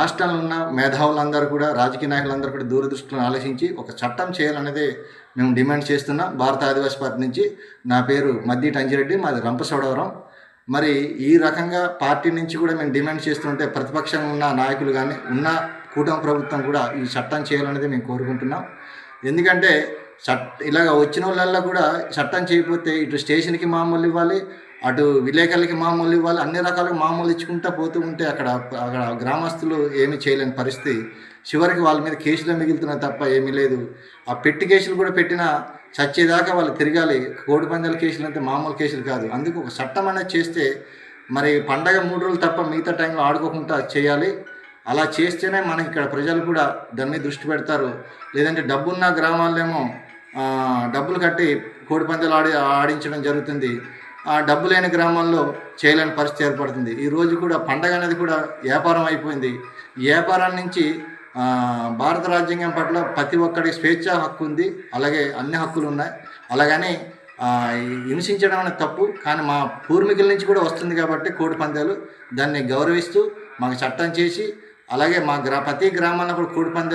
రాష్ట్రంలో ఉన్న మేధావులందరూ కూడా, రాజకీయ నాయకులందరూ కూడా దూరదృష్టిలో ఆలోచించి ఒక చట్టం చేయాలనేదే మేము డిమాండ్ చేస్తున్నాం. భారత ఆదివాసీ పార్టీ నుంచి. నా పేరు మద్ది టంజిరెడ్డి, మాది రంపచోడవరం. మరి ఈ రకంగా పార్టీ నుంచి కూడా మేము డిమాండ్ చేస్తుంటే ప్రతిపక్షంలో ఉన్న నాయకులు కానీ, ఉన్న కూటమి ప్రభుత్వం కూడా ఈ చట్టం చేయాలనేది మేము కోరుకుంటున్నాం. ఎందుకంటే ఇలాగ వచ్చినోళ్ళల్లో కూడా చట్టం చేయకపోతే ఇటు స్టేషన్‌కి మామూలు ఇవ్వాలి, అటు విలేకరులకి మామూలు ఇవ్వాలి, అన్ని రకాలుగా మామూలు ఇచ్చుకుంటా పోతూ ఉంటే అక్కడ అక్కడ గ్రామస్తులు ఏమీ చేయలేని పరిస్థితి. చివరికి వాళ్ళ మీద కేసులే మిగులుతున్నాయి తప్ప ఏమీ లేదు. ఆ పెట్టి కేసులు కూడా పెట్టినా చచ్చేదాకా వాళ్ళు తిరగాలి. కోడిపందాల కేసులంటే మామూలు కేసులు కాదు. అందుకు ఒక చట్టం అనేది చేస్తే మరి పండగ 3 రోజులు తప్ప మిగతా టైంలో ఆడుకోకుండా చేయాలి. అలా చేస్తేనే మనకి ఇక్కడ ప్రజలు కూడా దాని మీద దృష్టి పెడతారు. లేదంటే డబ్బున్న గ్రామాల్లేమో డబ్బులు కట్టి కోడిపందాలు ఆడించడం జరుగుతుంది. ఆ డబ్బు లేని గ్రామాల్లో చేయలేని పరిస్థితి ఏర్పడుతుంది. ఈరోజు కూడా పండగ అనేది కూడా వ్యాపారం అయిపోయింది. ఈ వ్యాపారం నుంచి భారత రాజ్యాంగం పట్ల ప్రతి ఒక్కరికి స్వేచ్ఛా హక్కు ఉంది. అలాగే అన్ని హక్కులు ఉన్నాయి. అలాగని హింసించడం అనేది తప్పు. కానీ మా పూర్వీకుల నుంచి కూడా వస్తుంది కాబట్టి కోడిపందాలు దాన్ని గౌరవిస్తూ మాకు చట్టం చేసి, అలాగే మా ప్రతి గ్రామాల్లో కూడా కోడిపందాలు